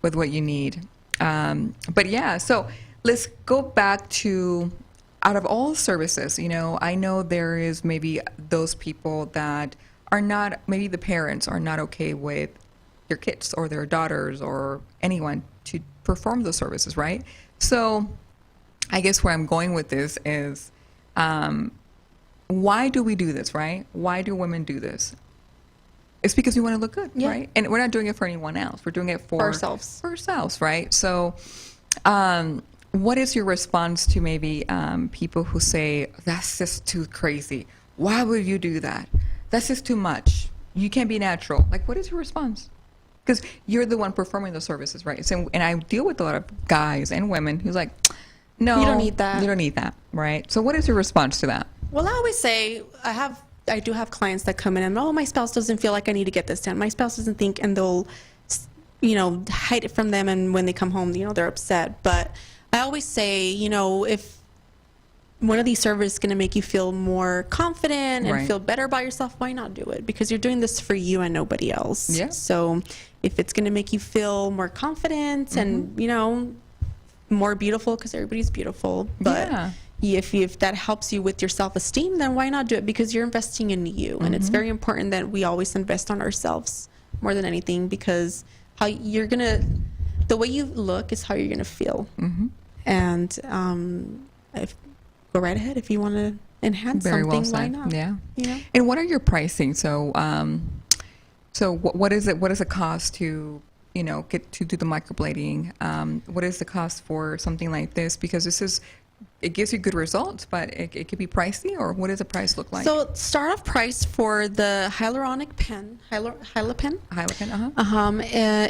with what you need. But yeah, so let's go back to, out of all services, I know there is maybe those people that are not, maybe the parents are not okay with your kids or their daughters or anyone to perform those services, right? So I guess where I'm going with this is, why do we do this, right? Why do women do this? It's because we want to look good, Yeah. right? And we're not doing it for anyone else. We're doing it for Ourselves. For ourselves, right? So, what is your response to maybe people who say, that's just too crazy? Why would you do that? That's just too much. You can't be natural. Like, what is your response? Because you're the one performing the services, right? So, and I deal with a lot of guys and women who's like, no, You don't need that. You don't need that, right? So, what is your response to that? Well, I always say I do have clients that come in and, my spouse doesn't feel like I need to get this done. My spouse doesn't think, and they'll, hide it from them. And when they come home, they're upset. But I always say, if one of these services is going to make you feel more confident and Right. feel better about yourself, why not do it? Because you're doing this for you and nobody else. Yeah. So if it's going to make you feel more confident and, more beautiful, because everybody's beautiful. But Yeah. if that helps you with your self-esteem, then why not do it? Because you're investing in you. And it's very important that we always invest on ourselves more than anything, because the way you look is how you're going to feel. And go right ahead if you want to enhance Very something, well why said. not? Yeah. And what are your pricing? So, what is it? What does it cost to, get to do the microblading? What is the cost for something like this? Because it gives you good results, but it could be pricey. Or what does the price look like? So start off price for the hyaluronic pen, Hylapen. Hyaluronic,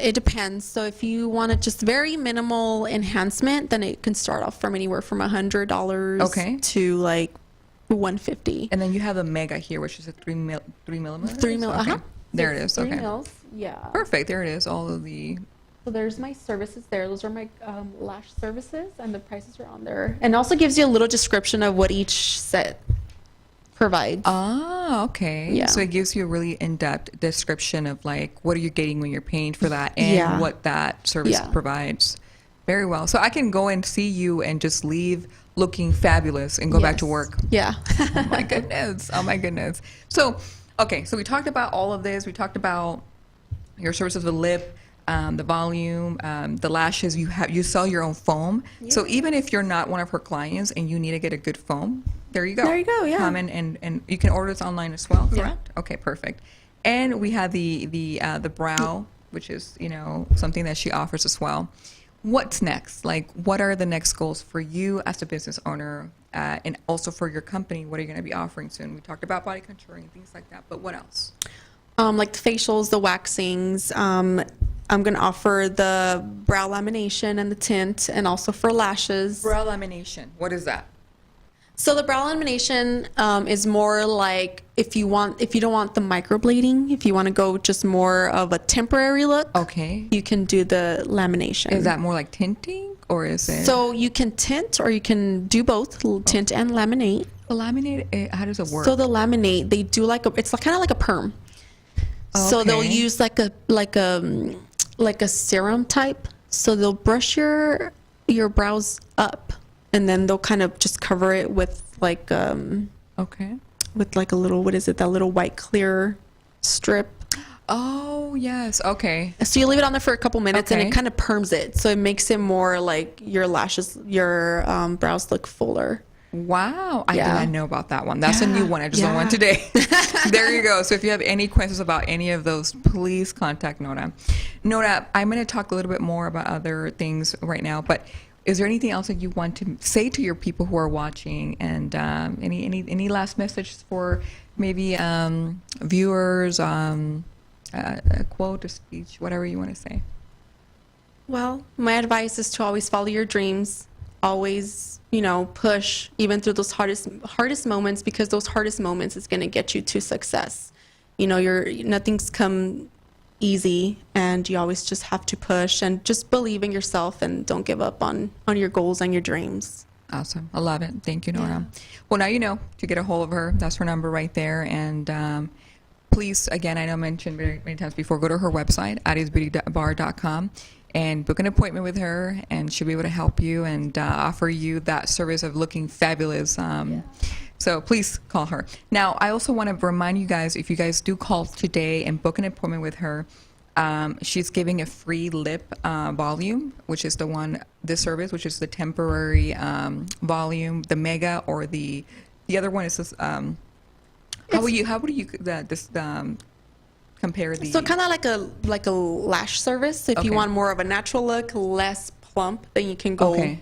It depends. So if you want to just very minimal enhancement, then it can start off from anywhere from $100 Okay. to like $150. And then you have the mega here, which is a 3 millimeters. 3 mil. Okay. Uh-huh. There it is. 3 Okay. mils. Yeah. Perfect. There it is. All of the. So there's my services there. Those are my lash services, and the prices are on there. And also gives you a little description of what each set provides. Ah, okay. Yeah. So it gives you a really in-depth description of like what are you getting when you're paying for that and Yeah. what that service Yeah. provides. Very well. So I can go and see you and just leave looking fabulous and go back to Yes. work. Yeah. Oh my goodness. Oh my goodness. So, okay. So we talked about all of this. We talked about your services of the lip, the volume, the lashes. You sell your own foam. So even if you're not one of her clients and you need to get a good foam, there you go. There you go, yeah. Come in and you can order this online as well, correct? Yeah. Okay, perfect. And we have the brow, which is, something that she offers as well. What's next? Like, what are the next goals for you as a business owner, and also for your company? What are you going to be offering soon? We talked about body contouring, things like that, but what else? Like the facials, the waxings. I'm going to offer the brow lamination and the tint, and also for lashes. Brow lamination. What is that? So the brow lamination is more like if you don't want the microblading, if you want to go just more of a temporary look, Okay. you can do the lamination. Is that more like tinting, or is it? So you can tint, or you can do both, tint and laminate. The laminate, how does it work? So the laminate, they do it's kind of like a perm. So they'll Okay. use like a serum type. So they'll brush your brows up, and then they'll kind of just cover it with Okay. with like a little, what is it, that little white clear strip. Oh, yes. Okay. So you leave it on there for a couple minutes, and Okay. it kind of perms it. So it makes it more like your lashes, your brows look fuller. Wow. I Yeah. did not know about that one. That's a new one. I just learned one today. There you go. So if you have any questions about any of those, please contact Nora. Nora, I'm going to talk a little bit more about other things right now, but is there anything else that you want to say to your people who are watching, and any last message for maybe viewers, a quote, a speech, whatever you want to say? Well, my advice is to always follow your dreams. Always, push even through those hardest moments, because those hardest moments is going to get you to success. Nothing's come easy, and you always just have to push and just believe in yourself, and don't give up on your goals and your dreams. Awesome. I love it. Thank you, Nora. Well, now you know to get a hold of her. That's her number right there. And please, again, I know I mentioned many times before, go to her website, ariesbeautybar.com, and book an appointment with her, and she'll be able to help you and offer you that service of looking fabulous. So please call her. Now, I also want to remind you guys, if you guys do call today and book an appointment with her, she's giving a free lip volume, which is this service, which is the temporary volume, the mega, or the other one is this. How would you compare the? So kind of like a lash service. If you Okay. want more of a natural look, less plump, then you can go. Okay.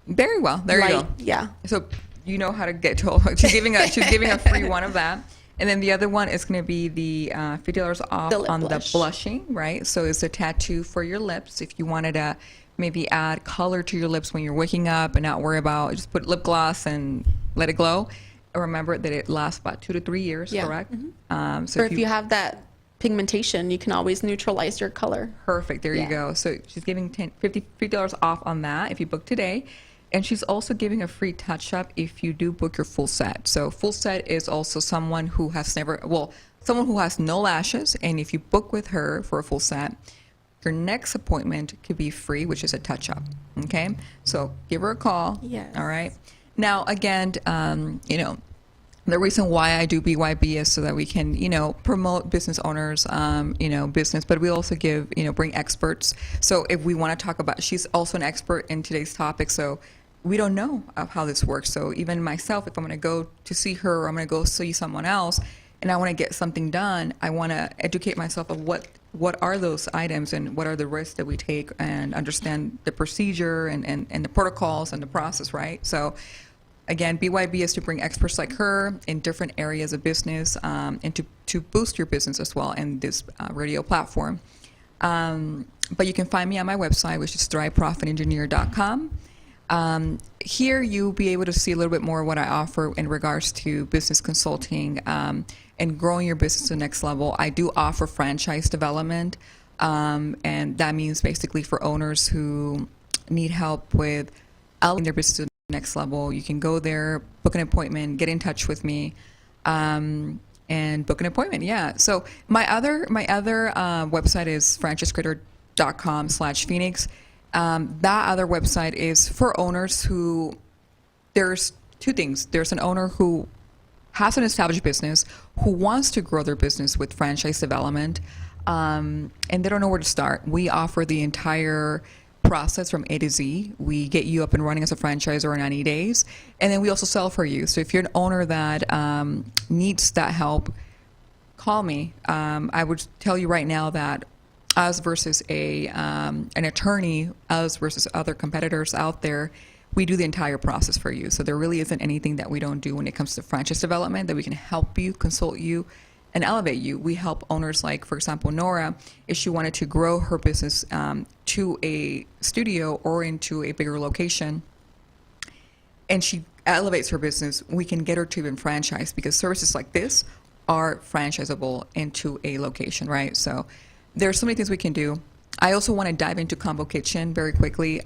Very well. There you light. go. Yeah. So you know how to get to. She's giving a free one of that, and then the other one is going to be the $50 off The lip on blush. the blushing, right? So it's a tattoo for your lips. If you wanted to maybe add color to your lips when you're waking up and not worry about, just put lip gloss and let it glow. Remember that it lasts about 2 to 3 years, Yeah. correct? Mm-hmm. So Or if you have that pigmentation, you can always neutralize your color. Perfect. There you Yeah. go. So she's giving $50 off on that if you book today. And she's also giving a free touch-up if you do book your full set. So full set is also someone who has someone who has no lashes. And if you book with her for a full set, your next appointment could be free, which is a touch-up. Okay? So give her a call. Yes. All right? Now, again, the reason why I do BYB is so that we can, promote business owners, business, but we also bring experts. So if we want to talk about, she's also an expert in today's topic. So we don't know of how this works. So even myself, if I'm going to go to see her, or I'm going to go see someone else, and I want to get something done, I want to educate myself of what are those items and what are the risks that we take, and understand the procedure and the protocols and the process, right? So again, BYB is to bring experts like her in different areas of business, and to boost your business as well in this radio platform. But you can find me on my website, which is thriveprofitengineer.com. Here you'll be able to see a little bit more of what I offer in regards to business consulting and growing your business to the next level. I do offer franchise development, and that means basically for owners who need help with elevating their business to the next level. You can go there, book an appointment, get in touch with me, and book an appointment. Yeah. So my other website is franchisecreator.com/Phoenix. That other website is for owners who, there's two things. There's an owner who has an established business who wants to grow their business with franchise development. and they don't know where to start. We offer the entire process from A to Z. We get you up and running as a franchisor in 90 days, and then we also sell for you. So if you're an owner that needs that help, call me. I would tell you right now that us versus an attorney, us versus other competitors out there, we do the entire process for you. So there really isn't anything that we don't do when it comes to franchise development that we can help you, consult you, and elevate you. We help owners like, for example, Nora, if she wanted to grow her business to a studio or into a bigger location, and she elevates her business, we can get her to even franchise, because services like this are franchisable into a location, right? So there's so many things we can do. I also want to dive into Combo Kitchen very quickly.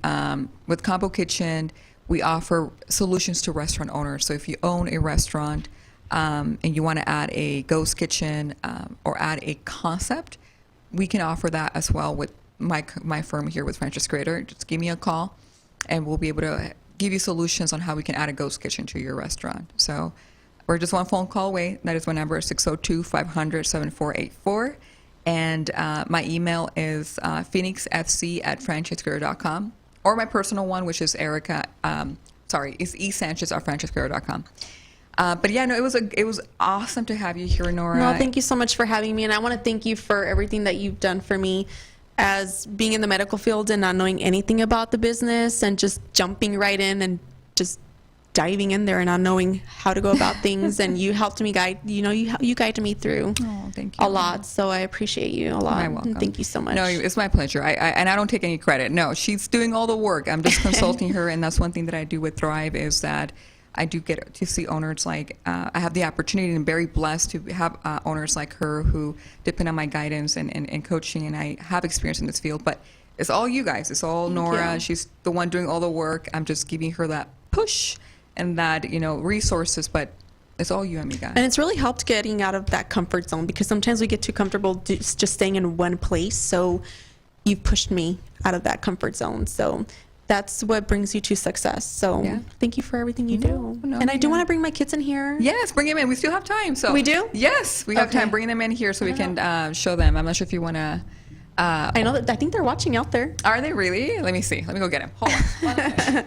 With Combo Kitchen, we offer solutions to restaurant owners. So if you own a restaurant and you want to add a ghost kitchen or add a concept, we can offer that as well with my firm here with Franchise Creator. Just give me a call and we'll be able to give you solutions on how we can add a ghost kitchen to your restaurant. So we're just one phone call away. That is my number, 602-500-7484. And my email is phoenixfc@franchisecreator.com, or my personal one, which is is esanchez@franchisecreator.com. But yeah, no, it was awesome to have you here, Nora. No, thank you so much for having me, and I want to thank you for everything that you've done for me as being in the medical field and not knowing anything about the business and just jumping right in and just diving in there and not knowing how to go about things. And you helped me guide, you guided me through thank you. a lot. So I appreciate you a lot. You're welcome. And thank you so much. No, it's my pleasure. And I don't take any credit. No, she's doing all the work. I'm just consulting her. And that's one thing that I do with Thrive is that I do get to see owners like, I have the opportunity and I'm very blessed to have owners like her who depend on my guidance and coaching. And I have experience in this field, but it's all you guys. It's all Nora. you. She's the one doing all the work. I'm just giving her that push and that, resources, but it's all you, amiga. And it's really helped getting out of that comfort zone, because sometimes we get too comfortable just staying in one place. So you've pushed me out of that comfort zone. So that's what brings you to success. So Yeah. thank you for everything you do. No, and I do yeah. want to bring my kids in here. Yes, bring them in. We still have time. So We do? Yes, we have Okay. time. Bring them in here so we can show them. I'm not sure if you want to. I know that, I think they're watching out there. Are they really? Let me see. Let me go get them. Hold on. One minute.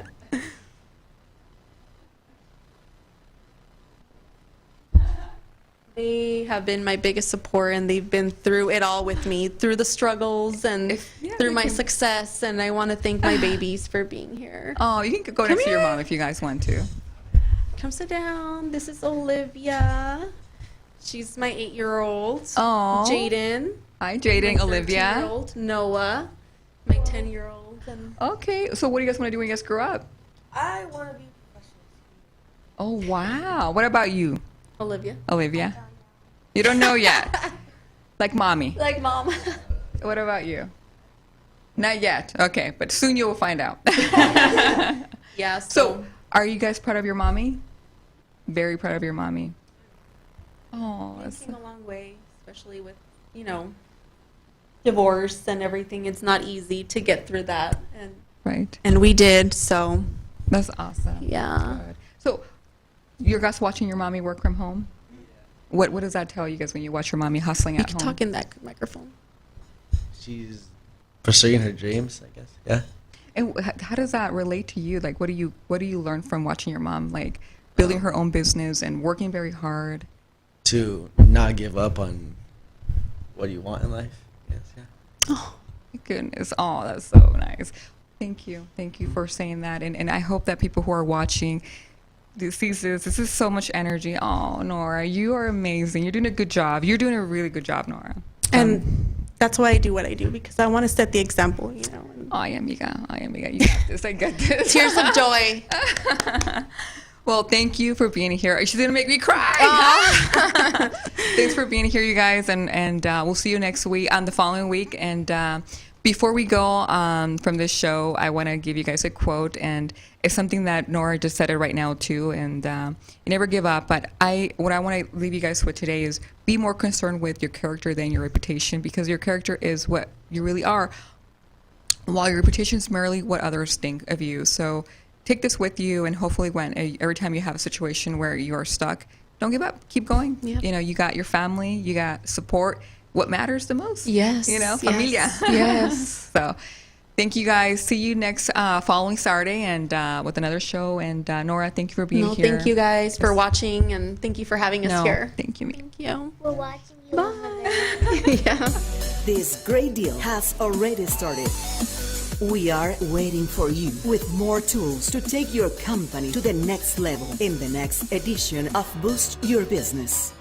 They have been my biggest support, and they've been through it all with me, through the struggles and Yeah, through we my can- success. And I want to thank my babies for being here. Oh, you can go next to your mom if you guys want to. Come sit down. This is Olivia. She's my 8-year-old. Aw. Jaden. Hi, Jaden, my Olivia. 13-year-old. Noah. My 10-year-old. And Okay, so what do you guys want to do when you guys grow up? I want to be Oh, wow. What about you, Olivia. Olivia? You don't know yet. Like mommy. Like mom. What about you? Not yet. Okay, but soon you will find out. Yeah. So, are you guys proud of your mommy? Very proud of your mommy. Oh, It that's came a long way, especially with, divorce and everything. It's not easy to get through that. right. And we did, so That's awesome. yeah. Good. So, you're guys watching your mommy work from home? What does that tell you guys when you watch your mommy hustling You at can home? talk in that microphone. She's pursuing her dreams, I guess. Yeah. And how does that relate to you? Like, what do you learn from watching your mom, like building her own business and working very hard? To not give up on what you want in life. Yes, yeah. Oh, my goodness. Oh, that's so nice. Thank you. Thank you for saying that. And I hope that people who are watching this is so much energy. Oh, Nora, you are amazing. You're doing a good job. You're doing a really good job, Nora. And that's why I do what I do, because I want to set the example, and Ay, amiga. You got this. I got this. tears of joy. Well, thank you for being here. She's going to make me cry. Thanks for being here, you guys. And we'll see you next week, on the following week. And before we go from this show, I want to give you guys a quote. And it's something that Nora just said it right now, too. And you never give up. But what I want to leave you guys with today is be more concerned with your character than your reputation, because your character is what you really are, while your reputation is merely what others think of you. So take this with you, and hopefully every time you have a situation where you are stuck, don't give up. Keep going. Yep. You got your family, you got support. what matters the most. Yes, You know, yes, familia. yes. So thank you guys. See you next following Saturday and with another show. And Nora, thank you for being No, here. thank you guys for watching, and thank you for having us No, here. thank you. Thank you. We're watching you. Bye. Yeah. This great deal has already started. We are waiting for you with more tools to take your company to the next level in the next edition of Boost Your Business.